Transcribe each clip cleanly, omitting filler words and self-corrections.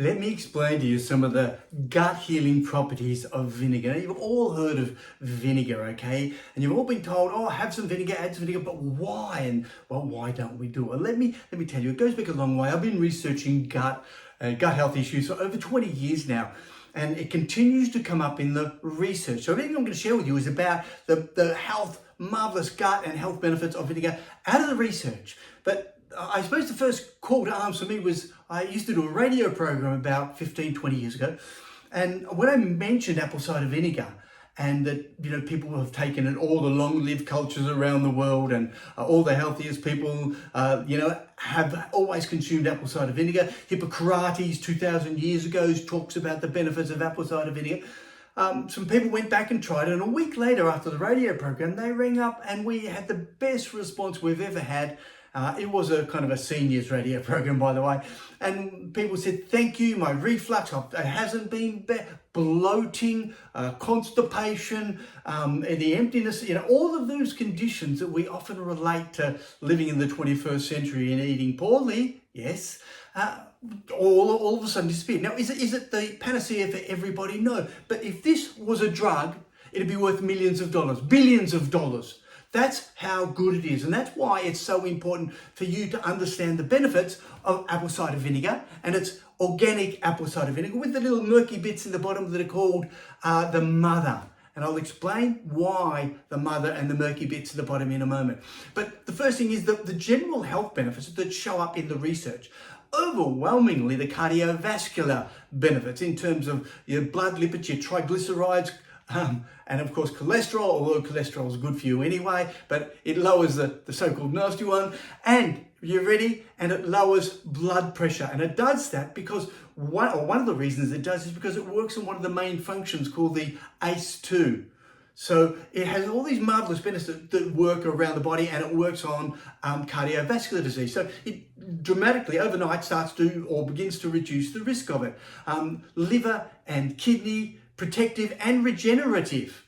Let me explain to you some of the gut healing properties of vinegar. You've all heard of vinegar, okay? And you've all been told, oh, have some vinegar, add some vinegar, but why? And well, why don't we do it? Let me tell you, it goes back a long way. I've been researching gut health issues for over 20 years now, and it continues to come up in the research. So everything I'm going to share with you is about the marvelous gut and health benefits of vinegar out of the research. But I suppose the first call to arms for me was I used to do a radio program about 15, 20 years ago. And when I mentioned apple cider vinegar and that, people have taken it, all the long-lived cultures around the world and all the healthiest people, have always consumed apple cider vinegar. Hippocrates 2,000 years ago talks about the benefits of apple cider vinegar. Some people went back and tried it, and a week later after the radio program, they rang up and we had the best response we've ever had. It was a kind of a seniors radio program, by the way. And people said, thank you, my reflux, it hasn't been bloating, constipation, the emptiness, all of those conditions that we often relate to living in the 21st century and eating poorly, yes, all of a sudden disappeared. Now, is it the panacea for everybody? No. But if this was a drug, it'd be worth millions of dollars, billions of dollars. That's how good it is. And that's why it's so important for you to understand the benefits of apple cider vinegar. And it's organic apple cider vinegar with the little murky bits in the bottom that are called the mother. And I'll explain why the mother and the murky bits at the bottom in a moment. But the first thing is that the general health benefits that show up in the research. Overwhelmingly, the cardiovascular benefits in terms of your blood lipids, your triglycerides, and of course cholesterol, although cholesterol is good for you anyway, but it lowers the so-called nasty one. And you ready? And it lowers blood pressure. And it does that because one of the reasons it does is because it works on one of the main functions called the ACE2. So it has all these marvelous benefits that work around the body, and it works on cardiovascular disease. So it dramatically overnight starts to or begins to reduce the risk of it. Liver and kidney, protective and regenerative.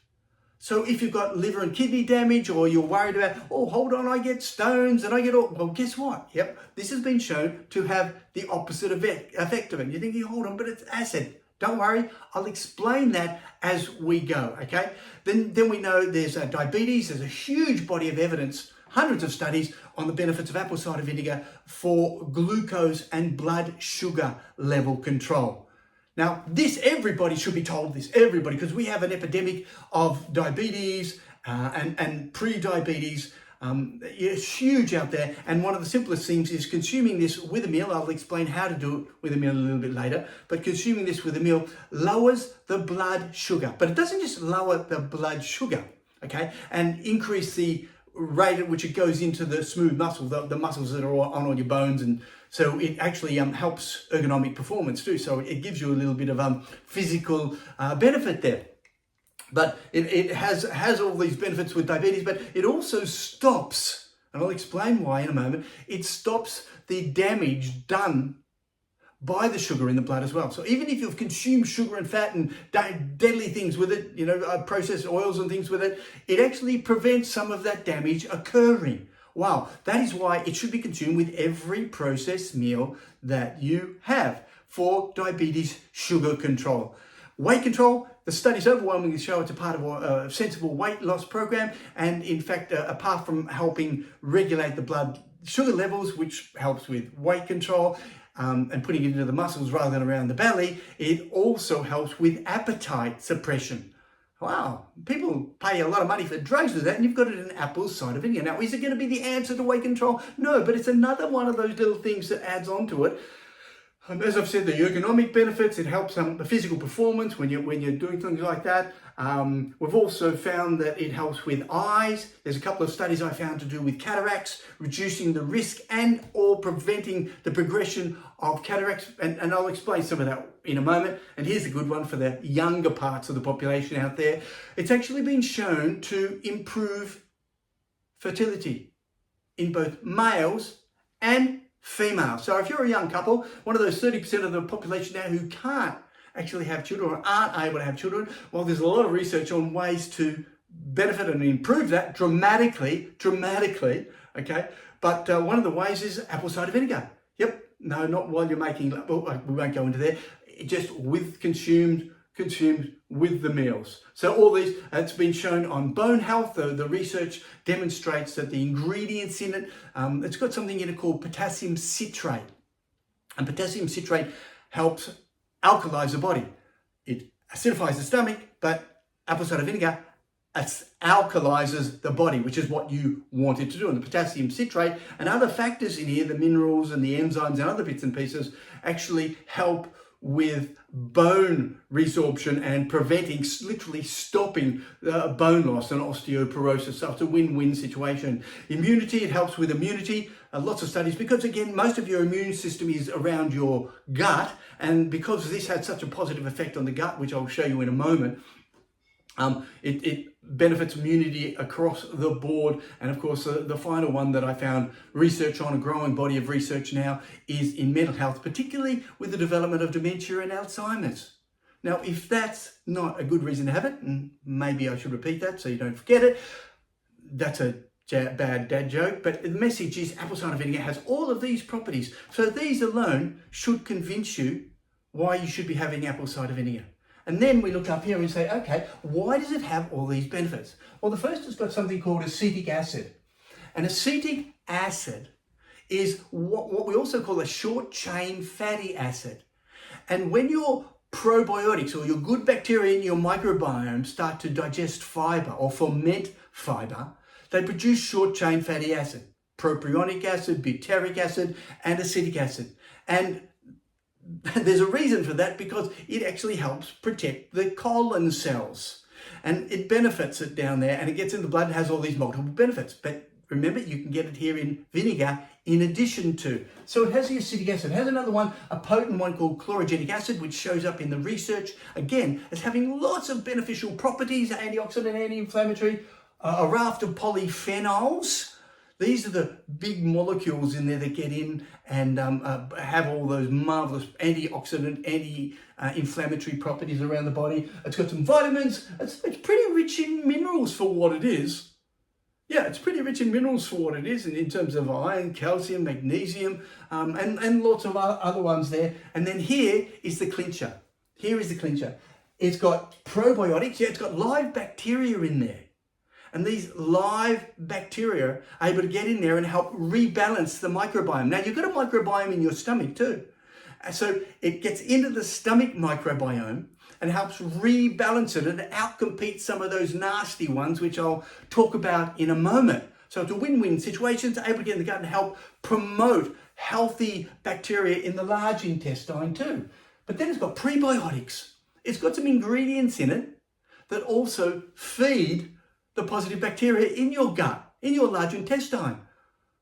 So if you've got liver and kidney damage, or you're worried about, oh, hold on, I get stones and I get all, well, guess what? Yep, this has been shown to have the opposite effect of it. You're thinking, hold on, but it's acid. Don't worry, I'll explain that as we go, okay? Then we know there's diabetes. There's a huge body of evidence, hundreds of studies on the benefits of apple cider vinegar for glucose and blood sugar level control. Now, everybody should be told this, everybody, because we have an epidemic of diabetes and pre-diabetes. It's huge out there. And one of the simplest things is consuming this with a meal. I'll explain how to do it with a meal a little bit later. But consuming this with a meal lowers the blood sugar. But it doesn't just lower the blood sugar, okay, and increase the rate at which it goes into the smooth muscle, the muscles that are on all your bones. And so it actually helps ergonomic performance too. So it gives you a little bit of physical benefit there. But it has all these benefits with diabetes, but it also stops, and I'll explain why in a moment, it stops the damage done by the sugar in the blood as well. So even if you've consumed sugar and fat and deadly things with it, processed oils and things with it, it actually prevents some of that damage occurring. Wow, that is why it should be consumed with every processed meal that you have for diabetes sugar control. Weight control, the studies overwhelmingly show it's a part of a sensible weight loss program. And in fact, apart from helping regulate the blood sugar levels, which helps with weight control and putting it into the muscles rather than around the belly, it also helps with appetite suppression. Wow, people pay a lot of money for drugs with that, and you've got it in apple cider vinegar. Now, is it going to be the answer to weight control? No, but it's another one of those little things that adds on to it. As I've said, the ergonomic benefits, it helps the physical performance when you're doing things like that. We've also found that it helps with eyes. There's a couple of studies I found to do with cataracts, reducing the risk and or preventing the progression of cataracts. And I'll explain some of that in a moment. And here's a good one for the younger parts of the population out there. It's actually been shown to improve fertility in both males and female. So if you're a young couple, one of those 30% of the population now who can't actually have children or aren't able to have children, well, there's a lot of research on ways to benefit and improve that dramatically, okay? But one of the ways is apple cider vinegar. Yep, No, not while you're making, well, we won't go into there, just with consumed with the meals. So all these, it's been shown on bone health. The research demonstrates that the ingredients in it, it's got something in it called potassium citrate. And potassium citrate helps alkalise the body. It acidifies the stomach, but apple cider vinegar alkalises the body, which is what you want it to do. And the potassium citrate and other factors in here, the minerals and the enzymes and other bits and pieces, actually help with bone resorption and preventing, literally stopping bone loss and osteoporosis. So it's a win-win situation. Immunity, it helps with immunity. Lots of studies, because again, most of your immune system is around your gut, and because this had such a positive effect on the gut, which I'll show you in a moment, it benefits immunity across the board. And of course, the final one that I found research on, a growing body of research now, is in mental health, particularly with the development of dementia and Alzheimer's. Now, if that's not a good reason to have it, and maybe I should repeat that so you don't forget it, that's a bad dad joke, but the message is apple cider vinegar has all of these properties. So these alone should convince you why you should be having apple cider vinegar. And then we look up here and say, okay, why does it have all these benefits? Well, the first has got something called acetic acid. And acetic acid is what we also call a short chain fatty acid. And when your probiotics or your good bacteria in your microbiome start to digest fiber or ferment fiber, they produce short chain fatty acid, propionic acid, butyric acid, and acetic acid. And there's a reason for that, because it actually helps protect the colon cells, and it benefits it down there, and it gets in the blood and has all these multiple benefits. But remember, you can get it here in vinegar in addition to. So it has the acetic acid. It has another one, a potent one called chlorogenic acid, which shows up in the research, again, as having lots of beneficial properties, antioxidant, anti-inflammatory, a raft of polyphenols. These are the big molecules in there that get in and have all those marvelous antioxidant, anti-inflammatory properties around the body. It's got some vitamins. It's pretty rich in minerals for what it is. Yeah, it's pretty rich in minerals for what it is, in terms of iron, calcium, magnesium, and lots of other ones there. And then here is the clincher. Here is the clincher. It's got probiotics. Yeah, it's got live bacteria in there. And these live bacteria are able to get in there and help rebalance the microbiome. Now, you've got a microbiome in your stomach too. So it gets into the stomach microbiome and helps rebalance it and outcompete some of those nasty ones, which I'll talk about in a moment. So it's a win-win situation. It's able to get in the gut and help promote healthy bacteria in the large intestine too. But then it's got prebiotics. It's got some ingredients in it that also feed the positive bacteria in your gut, in your large intestine.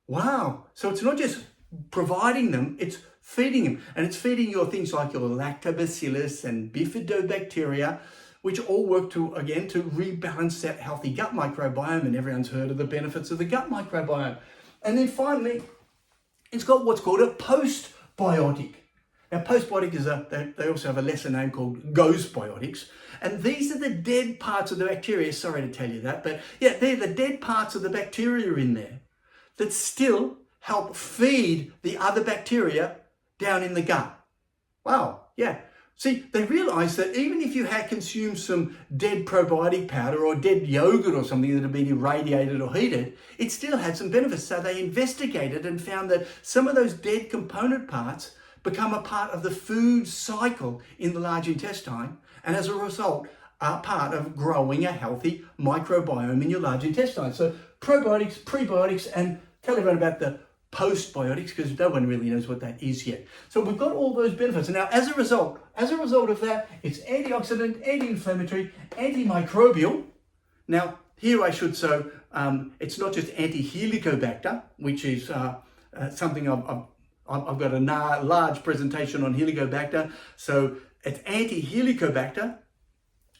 Wow. So it's not just providing them, it's feeding them. And it's feeding your things like your lactobacillus and bifidobacteria, which all work to rebalance that healthy gut microbiome. And everyone's heard of the benefits of the gut microbiome. And then finally, it's got what's called a postbiotic. Now, postbiotic is they also have a lesser name called ghostbiotics. And these are the dead parts of the bacteria. Sorry to tell you that, but yeah, they're the dead parts of the bacteria in there that still help feed the other bacteria down in the gut. Wow, yeah. See, they realize that even if you had consumed some dead probiotic powder or dead yogurt or something that had been irradiated or heated, it still had some benefits. So they investigated and found that some of those dead component parts become a part of the food cycle in the large intestine, and as a result are part of growing a healthy microbiome in your large intestine. So probiotics, prebiotics, and tell everyone about the postbiotics, because no one really knows what that is yet. So we've got all those benefits. And now as a result of that, it's antioxidant, anti-inflammatory, antimicrobial. Now here I should say, it's not just anti-helicobacter, which is something I've got a large presentation on Helicobacter. So it's anti-Helicobacter,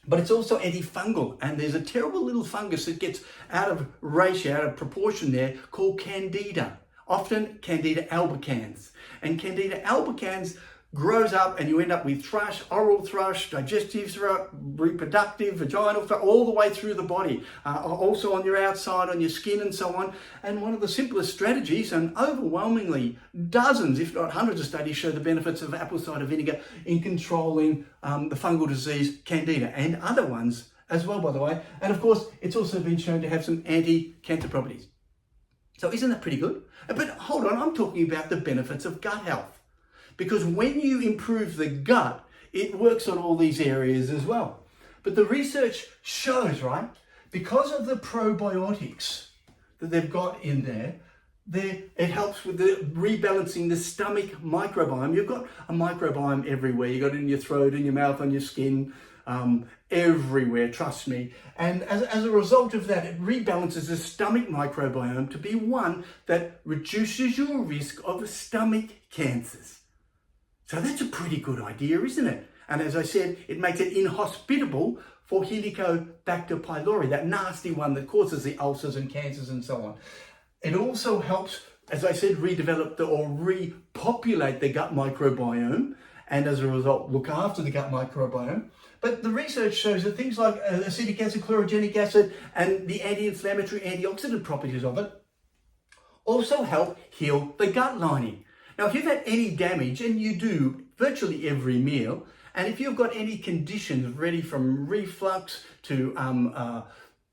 but it's also antifungal. And there's a terrible little fungus that gets out of ratio, out of proportion there, called Candida, often Candida albicans. And Candida albicans grows up and you end up with thrush, oral thrush, digestive thrush, reproductive, vaginal thrush, all the way through the body, also on your outside, on your skin and so on. And one of the simplest strategies, and overwhelmingly dozens, if not hundreds of studies show the benefits of apple cider vinegar in controlling the fungal disease Candida, and other ones as well, by the way. And of course, it's also been shown to have some anti-cancer properties. So isn't that pretty good? But hold on, I'm talking about the benefits of gut health. Because when you improve the gut, it works on all these areas as well. But the research shows, right, because of the probiotics that they've got in there, it helps with the rebalancing the stomach microbiome. You've got a microbiome everywhere. You've got it in your throat, in your mouth, on your skin, everywhere, trust me. And as a result of that, it rebalances the stomach microbiome to be one that reduces your risk of stomach cancers. So that's a pretty good idea, isn't it? And as I said, it makes it inhospitable for Helicobacter pylori, that nasty one that causes the ulcers and cancers and so on. It also helps, as I said, redevelop or repopulate the gut microbiome, and as a result, look after the gut microbiome. But the research shows that things like acetic acid, chlorogenic acid, and the anti-inflammatory, antioxidant properties of it also help heal the gut lining. Now, if you've had any damage, and you do virtually every meal, and if you've got any conditions ready from reflux to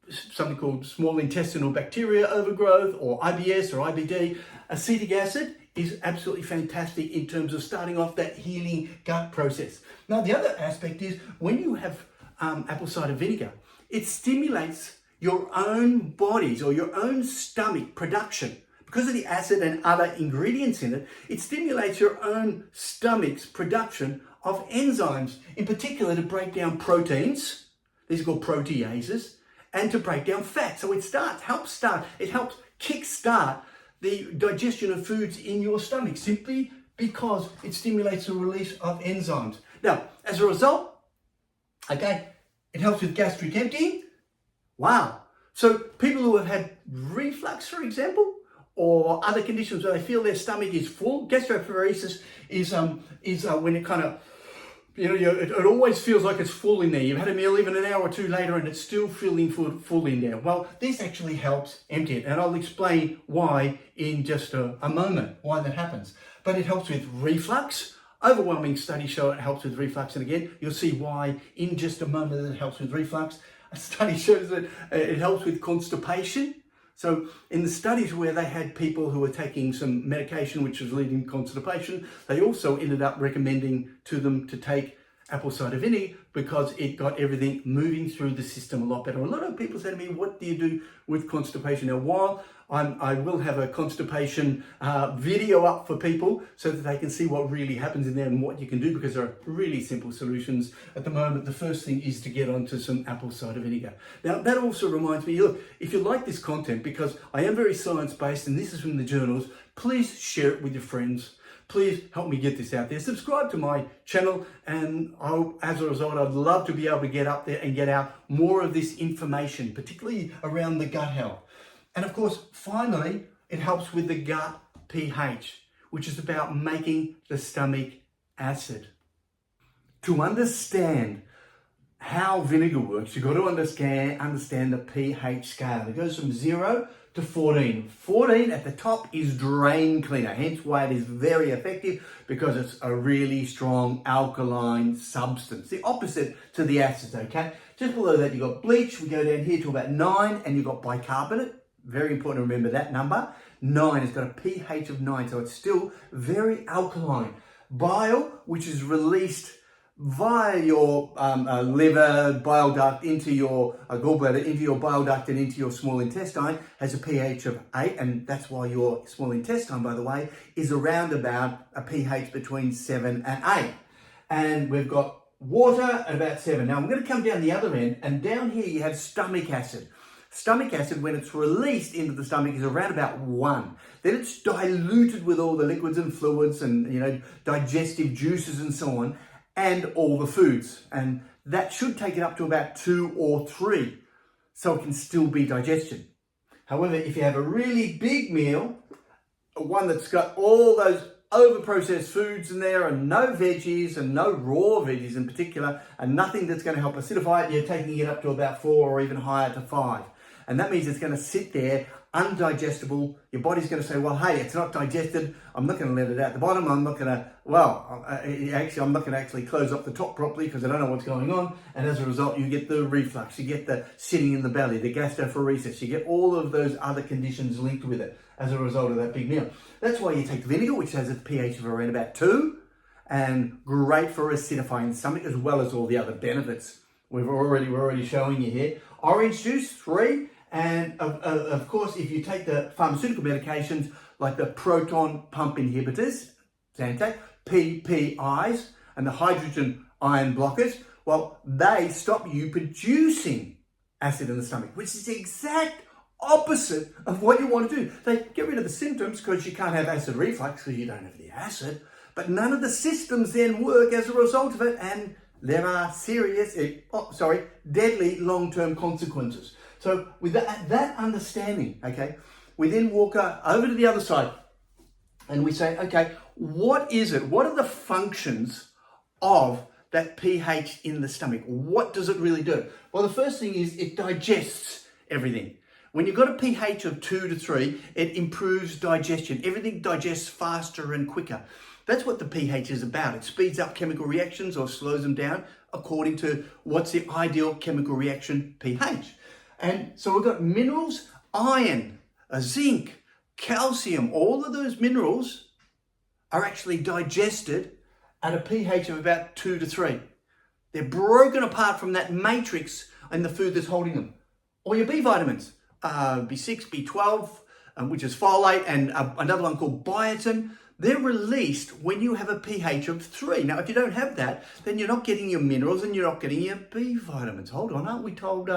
something called small intestinal bacteria overgrowth or IBS or IBD, acetic acid is absolutely fantastic in terms of starting off that healing gut process. Now, the other aspect is when you have apple cider vinegar, it stimulates your own body's or your own stomach production. Because of the acid and other ingredients in it, it stimulates your own stomach's production of enzymes, in particular to break down proteins, these are called proteases, and to break down fat. So it helps kickstart the digestion of foods in your stomach, simply because it stimulates the release of enzymes. Now, as a result, okay, it helps with gastric emptying. Wow. So people who have had reflux, for example, or other conditions where they feel their stomach is full. Gastroparesis is when it kind of, it always feels like it's full in there. You've had a meal even an hour or two later and it's still feeling full in there. Well, this actually helps empty it. And I'll explain why in just a moment, why that happens. But it helps with reflux. Overwhelming studies show it helps with reflux. And again, you'll see why in just a moment that it helps with reflux. A study shows that it helps with constipation. So in the studies where they had people who were taking some medication which was leading to constipation, they also ended up recommending to them to take apple cider vinegar because it got everything moving through the system a lot better. A lot of people say to me, what do you do with constipation? Now, while I will have a constipation video up for people so that they can see what really happens in there and what you can do, because there are really simple solutions. At the moment, the first thing is to get onto some apple cider vinegar. Now, that also reminds me, look, if you like this content, because I am very science-based and this is from the journals, please share it with your friends. Please help me get this out there. Subscribe to my channel, and as a result, I'd love to be able to get up there and get out more of this information, particularly around the gut health. And of course, finally, it helps with the gut pH, which is about making the stomach acid. To understand how vinegar works, you've got to understand the pH scale. It goes from 0 to 14. 14 at the top is drain cleaner, hence why it is very effective, because it's a really strong alkaline substance. The opposite to the acids, okay? Just below that, you've got bleach. We go down here to about 9, and you've got bicarbonate. Very important to remember that number. 9, it's got a pH of 9, so it's still very alkaline. Bile, which is released via your liver, bile duct into your gallbladder, into your bile duct and into your small intestine, has a pH of 8, and that's why your small intestine, by the way, is around about a pH between 7 and 8. And we've got water at about 7. Now I'm going to come down the other end, and down here you have stomach acid. Stomach acid, when it's released into the stomach, is around about 1. Then it's diluted with all the liquids and fluids and, digestive juices and so on, and all the foods. And that should take it up to about 2 or 3, so it can still be digestion. However, if you have a really big meal, one that's got all those over-processed foods in there, and no veggies, and no raw veggies in particular, and nothing that's going to help acidify it. You're taking it up to about 4 or even higher to 5. And that means it's going to sit there undigestible. Your body's going to say, well, hey, it's not digested. I'm not going to let it out the bottom. I'm not going to, I'm not going to actually close up the top properly because I don't know what's going on. And as a result, you get the reflux, you get the sitting in the belly, the gastroparesis, you get all of those other conditions linked with it as a result of that big meal. That's why you take vinegar, which has a pH of around about 2, and great for acidifying the stomach, as well as all the other benefits we're already showing you here. Orange juice, 3. And of course, if you take the pharmaceutical medications like the proton pump inhibitors, Zantac, PPIs, and the hydrogen ion blockers, well, they stop you producing acid in the stomach, which is the exact opposite of what you want to do. They get rid of the symptoms because you can't have acid reflux because you don't have the acid, but none of the systems then work as a result of it, and there are deadly long-term consequences. So with that understanding, okay, we then walk over to the other side and we say, okay, what is it? What are the functions of that pH in the stomach? What does it really do? Well, the first thing is it digests everything. When you've got a pH of 2 to 3, it improves digestion. Everything digests faster and quicker. That's what the pH is about. It speeds up chemical reactions or slows them down according to what's the ideal chemical reaction pH. And so we've got minerals, iron, zinc, calcium. All of those minerals are actually digested at a pH of about 2 to 3. They're broken apart from that matrix in the food that's holding them. Or your B vitamins, B6, B12, which is folate, and another one called biotin. They're released when you have a pH of 3. Now, if you don't have that, then you're not getting your minerals and you're not getting your B vitamins. Hold on, aren't we told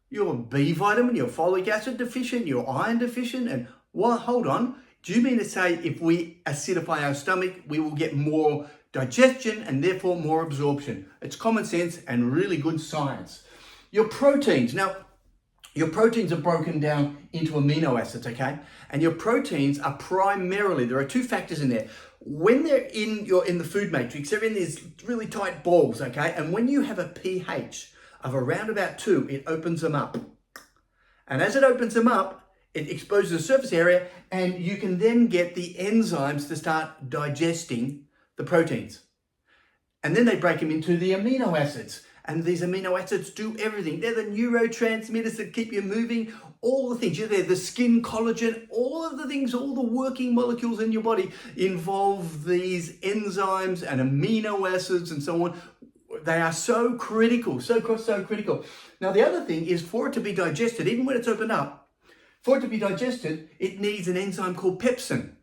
you're B vitamin, you're folic acid deficient, you're iron deficient, and well, hold on. Do you mean to say if we acidify our stomach, we will get more digestion and therefore more absorption? It's common sense and really good science. Your proteins. Now, your proteins are broken down into amino acids, okay? And your proteins are primarily, there are 2 factors in there. When they're in the food matrix, they're in these really tight balls, okay? And when you have a pH of around about 2, it opens them up. And as it opens them up, it exposes the surface area, and you can then get the enzymes to start digesting the proteins. And then they break them into the amino acids. And these amino acids do everything. They're the neurotransmitters that keep you moving, all the things. They're the skin collagen, all of the things, all the working molecules in your body involve these enzymes and amino acids and so on. They are so critical, so critical. Now, the other thing is for it to be digested, even when it's opened up, for it to be digested, it needs an enzyme called pepsin.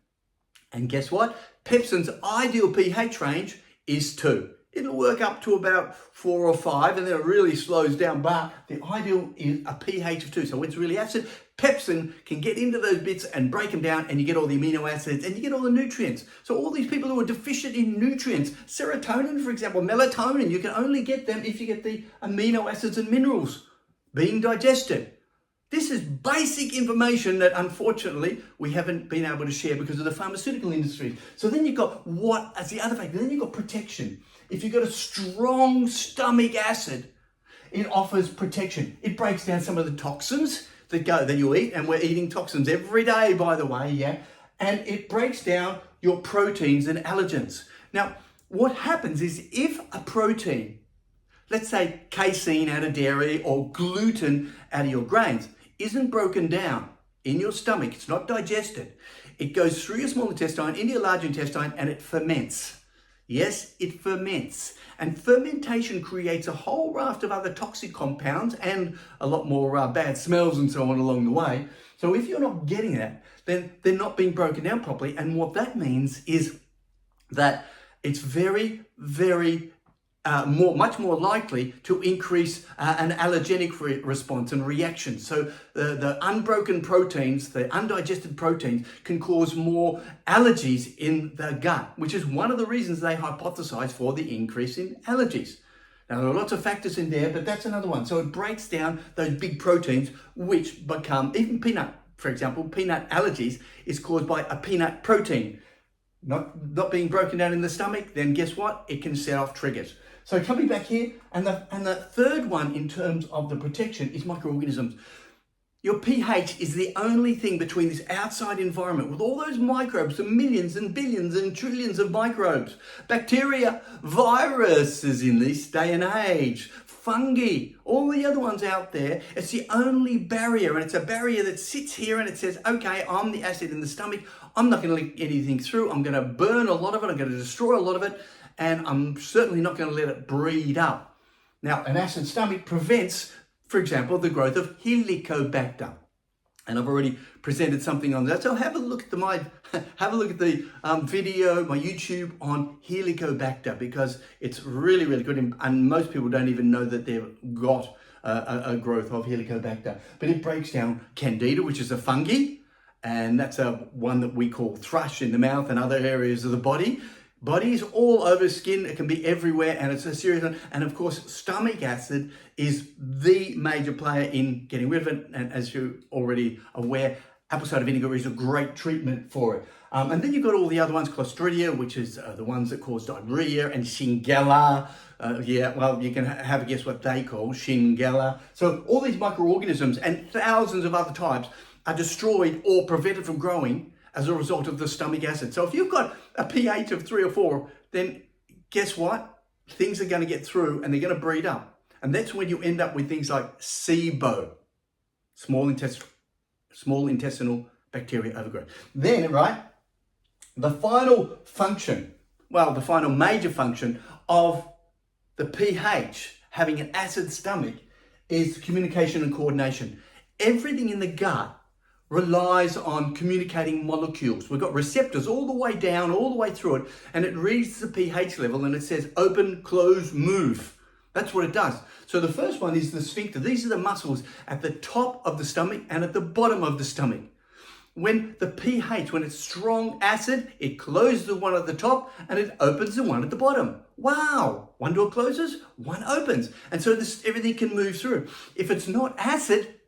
And guess what? Pepsin's ideal pH range is 2. It'll work up to about 4 or 5, and then it really slows down. But the ideal is a pH of 2. So when it's really acid, pepsin can get into those bits and break them down, and you get all the amino acids and you get all the nutrients. So all these people who are deficient in nutrients, serotonin, for example, melatonin, you can only get them if you get the amino acids and minerals being digested. This is basic information that unfortunately we haven't been able to share because of the pharmaceutical industry. So then you've got what as the other factor, then you've got protection. If you've got a strong stomach acid, it offers protection. It breaks down some of the toxins that you eat, and we're eating toxins every day, by the way, yeah? And it breaks down your proteins and allergens. Now, what happens is if a protein, let's say casein out of dairy or gluten out of your grains, isn't broken down in your stomach, it's not digested, it goes through your small intestine, into your large intestine, and it ferments. Yes, it ferments. And fermentation creates a whole raft of other toxic compounds and a lot more bad smells and so on along the way. So if you're not getting that, then they're not being broken down properly. And what that means is that it's much more likely to increase an allergenic response and reaction. So the unbroken proteins, the undigested proteins, can cause more allergies in the gut, which is one of the reasons they hypothesize for the increase in allergies. Now, there are lots of factors in there, but that's another one. So it breaks down those big proteins, which become, even peanut, for example, peanut allergies is caused by a peanut protein. not being broken down in the stomach, then guess what? It can set off triggers. So coming back here, and the third one in terms of the protection is microorganisms. Your pH is the only thing between this outside environment with all those microbes, the millions and billions and trillions of microbes, bacteria, viruses in this day and age, fungi, all the other ones out there. It's the only barrier, and it's a barrier that sits here and it says, okay, I'm the acid in the stomach. I'm not going to let anything through. I'm going to burn a lot of it. I'm going to destroy a lot of it. And I'm certainly not going to let it breed up. Now, an acid stomach prevents, for example, the growth of Helicobacter. And I've already presented something on that. So have a look at the video, my YouTube on Helicobacter, because it's really, really good. And most people don't even know that they've got a growth of Helicobacter. But it breaks down Candida, which is a fungi. And that's one that we call thrush in the mouth and other areas of the body. Body's all over skin, it can be everywhere, and it's a serious one. And of course, stomach acid is the major player in getting rid of it. And as you're already aware, apple cider vinegar is a great treatment for it. And then you've got all the other ones, Clostridia, which is the ones that cause diarrhea, and Shingella. Well, you can have a guess what they call Shingella. So all these microorganisms and thousands of other types are destroyed or prevented from growing as a result of the stomach acid. So if you've got a pH of 3 or 4, then guess what? Things are going to get through and they're going to breed up. And that's when you end up with things like SIBO, small intestinal bacteria overgrowth. Then, right, the final function, the final major function of the pH having an acid stomach is communication and coordination. Everything in the gut relies on communicating molecules. We've got receptors all the way down, all the way through it, and it reads the pH level and it says open, close, move. That's what it does. So the first one is the sphincter. These are the muscles at the top of the stomach and at the bottom of the stomach. When the pH, when it's strong acid, it closes the one at the top and it opens the one at the bottom. Wow! One door closes, one opens. And so everything can move through. If it's not acid,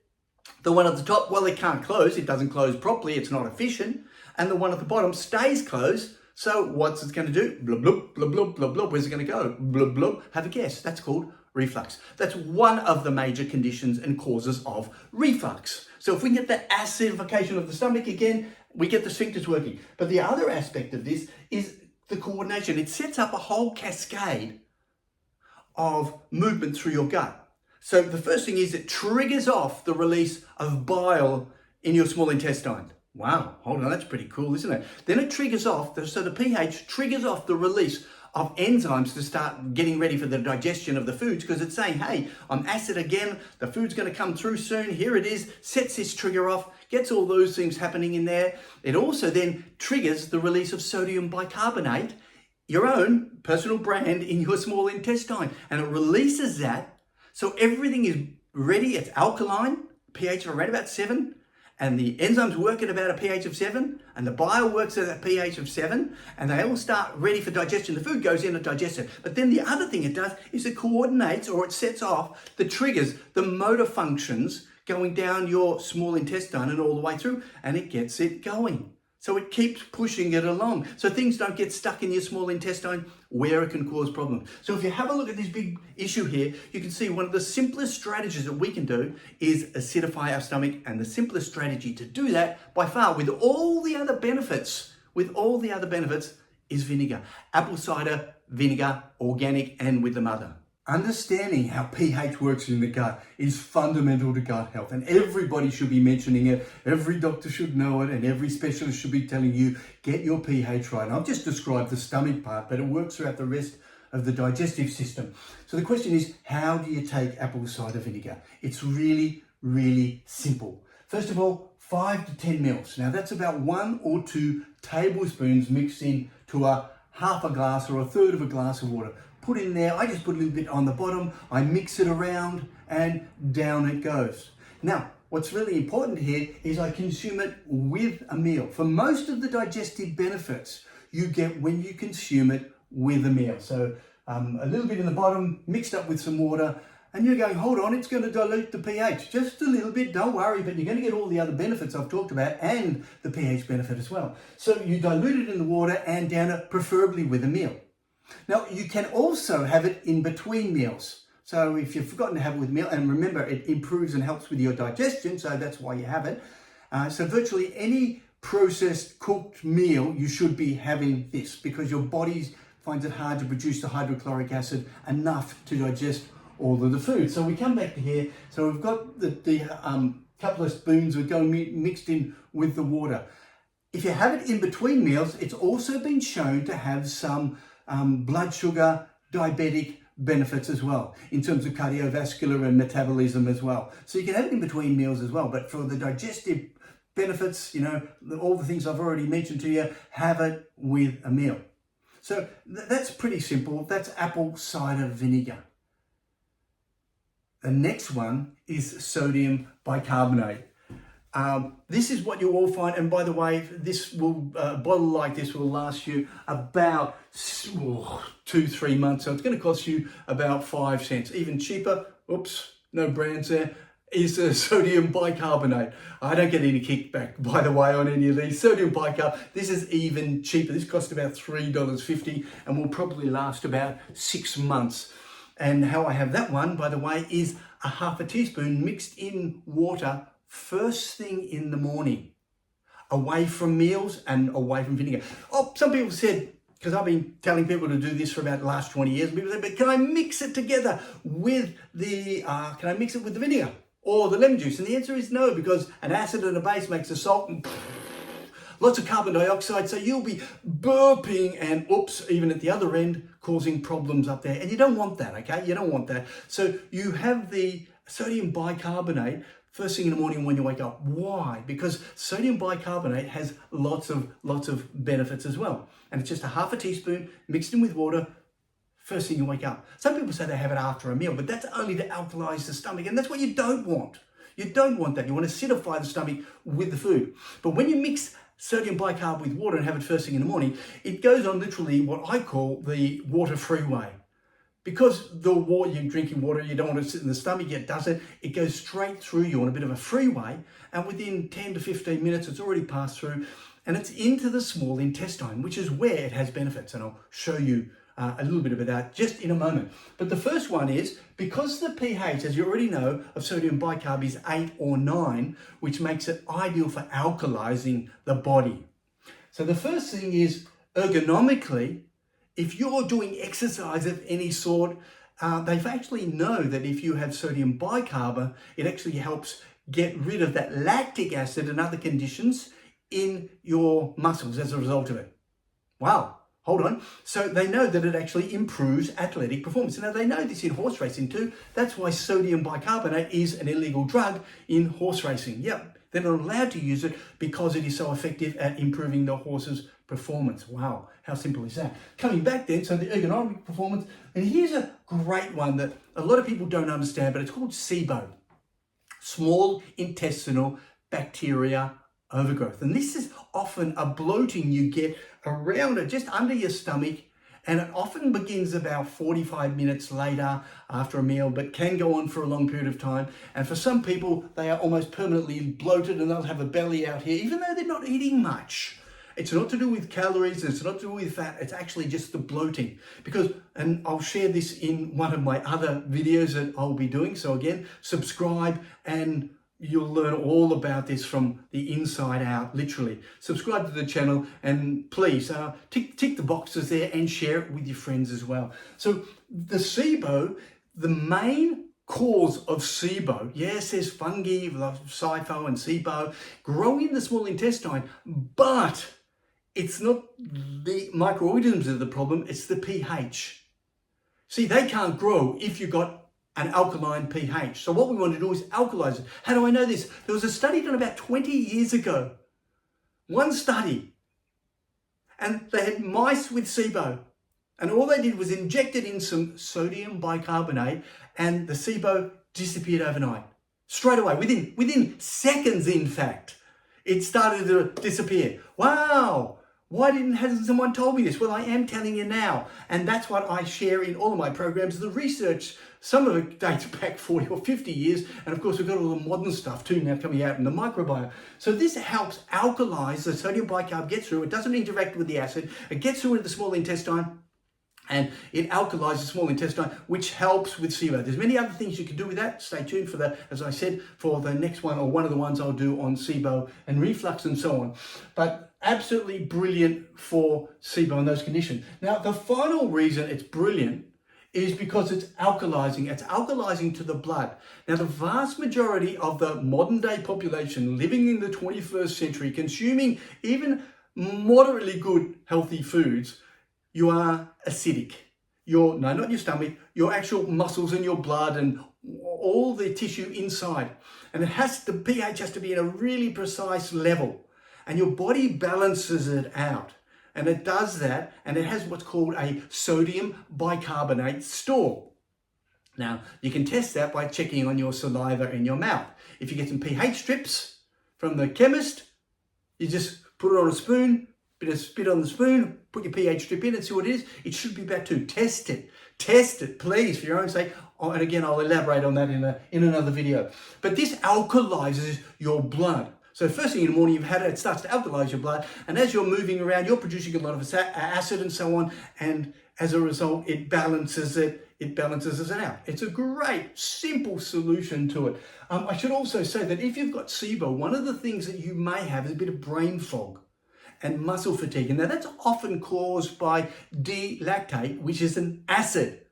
the one at the top, well, it can't close. It doesn't close properly. It's not efficient. And the one at the bottom stays closed. So what's it going to do? Blub, blub, blub, blub, blub, blub. Where's it going to go? Blub, blub. Have a guess. That's called reflux. That's one of the major conditions and causes of reflux. So if we get the acidification of the stomach again, we get the sphincters working. But the other aspect of this is the coordination. It sets up a whole cascade of movement through your gut. So the first thing is it triggers off the release of bile in your small intestine. Wow, hold on, that's pretty cool, isn't it? Then it triggers off, so the pH triggers off the release of enzymes to start getting ready for the digestion of the foods, because it's saying, hey, I'm acid again, the food's going to come through soon, here it is, sets this trigger off, gets all those things happening in there. It also then triggers the release of sodium bicarbonate, your own personal brand, in your small intestine, and it releases that. So everything is ready, it's alkaline, pH of around about 7, and the enzymes work at about a pH of 7, and the bile works at a pH of 7, and they all start ready for digestion. The food goes in and digested. But then the other thing it does is it coordinates, or it sets off the triggers, the motor functions going down your small intestine and all the way through, and it gets it going. So it keeps pushing it along. So things don't get stuck in your small intestine where it can cause problems. So if you have a look at this big issue here, you can see one of the simplest strategies that we can do is acidify our stomach. And the simplest strategy to do that by far, with all the other benefits, is vinegar. Apple cider vinegar, organic, and with the mother. Understanding how pH works in the gut is fundamental to gut health, and everybody should be mentioning it. Every doctor should know it, and every specialist should be telling you, get your pH right. And I've just described the stomach part, but it works throughout the rest of the digestive system. So the question is, how do you take apple cider vinegar? It's really, really simple. First of all, 5 to 10 mils. Now that's about 1 or 2 tablespoons mixed in to a half a glass or a third of a glass of water. Put in there, I just put a little bit on the bottom, I mix it around, and down it goes. Now, what's really important here is I consume it with a meal. For most of the digestive benefits you get when you consume it with a meal. So a little bit in the bottom, mixed up with some water, And you're going, hold on, it's going to dilute the pH just a little bit. Don't worry, but you're going to get all the other benefits I've talked about and the pH benefit as well. So you dilute it in the water and down it, preferably with a meal. Now, you can also have it in between meals. So if you've forgotten to have it with meal, and remember, it improves and helps with your digestion, so that's why you have it. So virtually any processed cooked meal, you should be having this because your body finds it hard to produce the hydrochloric acid enough to digest all of the food. So we come back to here. So we've got the couple of spoons that go mixed in with the water. If you have it in between meals, it's also been shown to have some blood sugar, diabetic benefits as well, in terms of cardiovascular and metabolism as well. So you can have it in between meals as well, but for the digestive benefits, you know, all the things I've already mentioned to you, have it with a meal. So that's pretty simple. That's apple cider vinegar. The next one is sodium bicarbonate. This is what you all find, and by the way, this will a bottle like this will last you about 2-3 months. So it's going to cost you about 5 cents. Even cheaper, oops, no brands there, is sodium bicarbonate. I don't get any kickback, by the way, on any of these. Sodium bicarbonate, this is even cheaper. This costs about $3.50 and will probably last about 6 months. And how I have that one, by the way, is a half a teaspoon mixed in water first thing in the morning, away from meals and away from vinegar. Oh, some people said, because I've been telling people to do this for about the last 20 years, people say, but can I mix it together with the, vinegar or the lemon juice? And the answer is no, because an acid and a base makes a salt and lots of carbon dioxide, so you'll be burping and oops, even at the other end, causing problems up there. And you don't want that, okay? You don't want that. So you have the sodium bicarbonate first thing in the morning when you wake up. Why? Because sodium bicarbonate has lots of benefits as well. And it's just a half a teaspoon mixed in with water first thing you wake up. Some people say they have it after a meal, but that's only to alkalise the stomach, and that's what you don't want. You don't want that. You want to acidify the stomach with the food. But when you mix sodium bicarb with water and have it first thing in the morning, it goes on literally what I call the water freeway. Because the water, you're drinking water, you don't want to sit in the stomach, it doesn't. It goes straight through you on a bit of a freeway, and within 10 to 15 minutes, it's already passed through, and it's into the small intestine, which is where it has benefits. And I'll show you a little bit about that just in a moment. But the first one is, because the pH, as you already know, of sodium bicarb is 8 or 9, which makes it ideal for alkalising the body. So the first thing is, ergonomically, if you're doing exercise of any sort, they've actually know that if you have sodium bicarb, it actually helps get rid of that lactic acid and other conditions in your muscles as a result of it. Wow. Hold on. So they know that it actually improves athletic performance. Now they know this in horse racing too. That's why sodium bicarbonate is an illegal drug in horse racing. Yep, they're not allowed to use it because it is so effective at improving the horse's performance. Wow, how simple is that? Coming back then, so the ergonomic performance, and here's a great one that a lot of people don't understand, but it's called SIBO, small intestinal bacteria overgrowth. And this is often a bloating you get around it, just under your stomach, and it often begins about 45 minutes later after a meal, but can go on for a long period of time. And for some people, they are almost permanently bloated and they'll have a belly out here, even though they're not eating much. It's not to do with calories, it's not to do with fat, it's actually just the bloating. Because, and I'll share this in one of my other videos that I'll be doing. So again, subscribe and you'll learn all about this from the inside out, literally. Subscribe to the channel and please tick the boxes there and share it with your friends as well. So the SIBO, the main cause of SIBO, yes, there's fungi, like SIFO and SIBO, grow in the small intestine, but it's not the microorganisms that are the problem, it's the pH. See, they can't grow if you've got an alkaline pH. So what we want to do is alkalise it. How do I know this? There was a study done about 20 years ago. One study. And they had mice with SIBO. And all they did was inject it in some sodium bicarbonate and the SIBO disappeared overnight. Straight away, within seconds in fact, it started to disappear. Wow! Hasn't someone told me this? Well, I am telling you now. And that's what I share in all of my programs. The research, some of it dates back 40 or 50 years. And of course, we've got all the modern stuff too now coming out in the microbiome. So this helps alkalise the sodium bicarb, get through. It doesn't interact with the acid. It gets through into the small intestine. And it alkalizes the small intestine, which helps with SIBO. There's many other things you can do with that. Stay tuned for that, as I said, for the next one, or one of the ones I'll do on SIBO and reflux and so on. But absolutely brilliant for SIBO and those conditions. Now, the final reason it's brilliant is because it's alkalizing. It's alkalizing to the blood. Now, the vast majority of the modern day population living in the 21st century, consuming even moderately good, healthy foods, you are acidic. Not your stomach, your actual muscles and your blood and all the tissue inside. And the pH has to be at a really precise level. And your body balances it out. And it does that, and it has what's called a sodium bicarbonate store. Now, you can test that by checking on your saliva in your mouth. If you get some pH strips from the chemist, you just put it on a spoon, bit of spit on the spoon, put your pH strip in and see what it is. It should be about 2. Test it. Test it, please, for your own sake. Oh, and again, I'll elaborate on that in another video. But this alkalizes your blood. So first thing in the morning, you've had it, it starts to alkalize your blood. And as you're moving around, you're producing a lot of acid and so on. And as a result, it balances it out. It's a great, simple solution to it. I should also say that if you've got SIBO, one of the things that you may have is a bit of brain fog and muscle fatigue. And now that's often caused by D-lactate, which is an acid.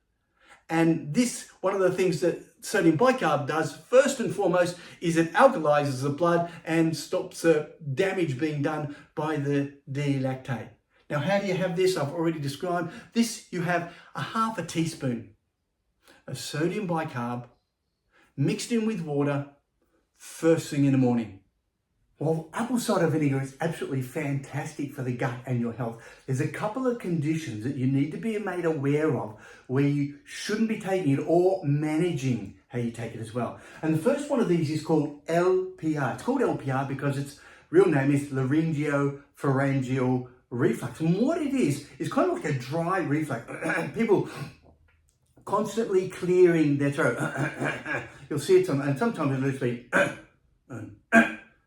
And this, one of the things that sodium bicarb does, first and foremost, is it alkalizes the blood and stops the damage being done by the D-lactate. Now, how do you have this? I've already described. This, you have a half a teaspoon of sodium bicarb mixed in with water first thing in the morning. Well, apple cider vinegar is absolutely fantastic for the gut and your health. There's a couple of conditions that you need to be made aware of where you shouldn't be taking it or managing how you take it as well. And the first one of these is called LPR. It's called LPR because its real name is laryngopharyngeal reflux. And what it is kind of like a dry reflux. People constantly clearing their throat. You'll see it and sometimes it'll just be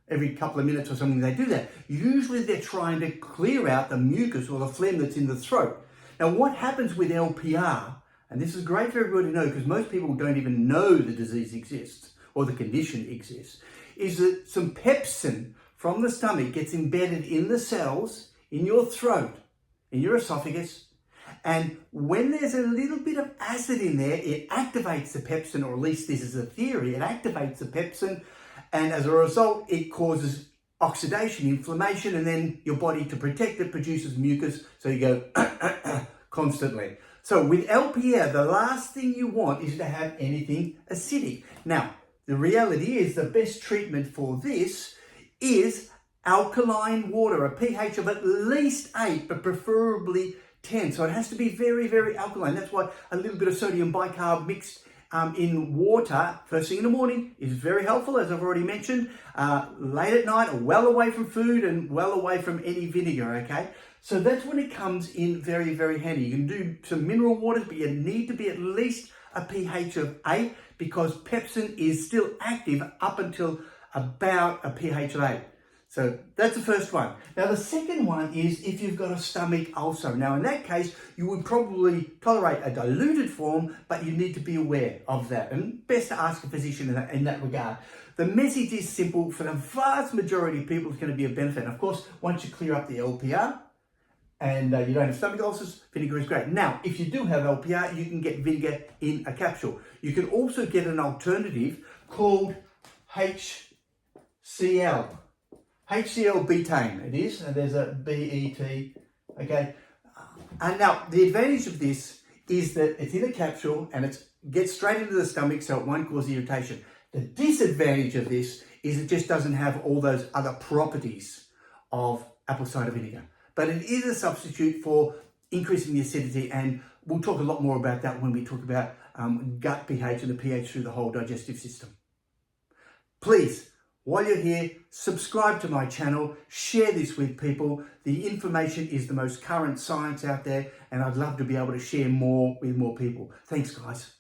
every couple of minutes or something they do that. Usually they're trying to clear out the mucus or the phlegm that's in the throat. Now what happens with LPR, and this is great for everybody to know because most people don't even know the disease exists or the condition exists, is that some pepsin from the stomach gets embedded in the cells, in your throat, in your esophagus, and when there's a little bit of acid in there, it activates the pepsin, or at least this is a theory, it activates the pepsin, and as a result, it causes oxidation, inflammation, and then your body, to protect it, produces mucus, so you go constantly. So with LPR, the last thing you want is to have anything acidic. Now, the reality is the best treatment for this is alkaline water, a pH of at least 8, but preferably 10. So it has to be very, very alkaline. That's why a little bit of sodium bicarb mixed in water first thing in the morning is very helpful, as I've already mentioned. Late at night, well away from food and well away from any vinegar, okay? So that's when it comes in very, very handy. You can do some mineral waters, but you need to be at least a pH of 8 because pepsin is still active up until about a pH of 8. So that's the first one. Now the second one is if you've got a stomach ulcer. Now in that case, you would probably tolerate a diluted form, but you need to be aware of that. And best to ask a physician in that regard. The message is simple. For the vast majority of people, it's going to be a benefit. And of course, once you clear up the LPR and you don't have stomach ulcers, vinegar is great. Now, if you do have LPR, you can get vinegar in a capsule. You can also get an alternative called HCl. HCl betaine, it is, and there's a BET, okay? And now, the advantage of this is that it's in a capsule and it gets straight into the stomach, so it won't cause irritation. The disadvantage of this is it just doesn't have all those other properties of apple cider vinegar. But it is a substitute for increasing the acidity, and we'll talk a lot more about that when we talk about gut pH and the pH through the whole digestive system. Please, While you're here, subscribe to my channel, share this with people. The information is the most current science out there, and I'd love to be able to share more with more people. Thanks, guys.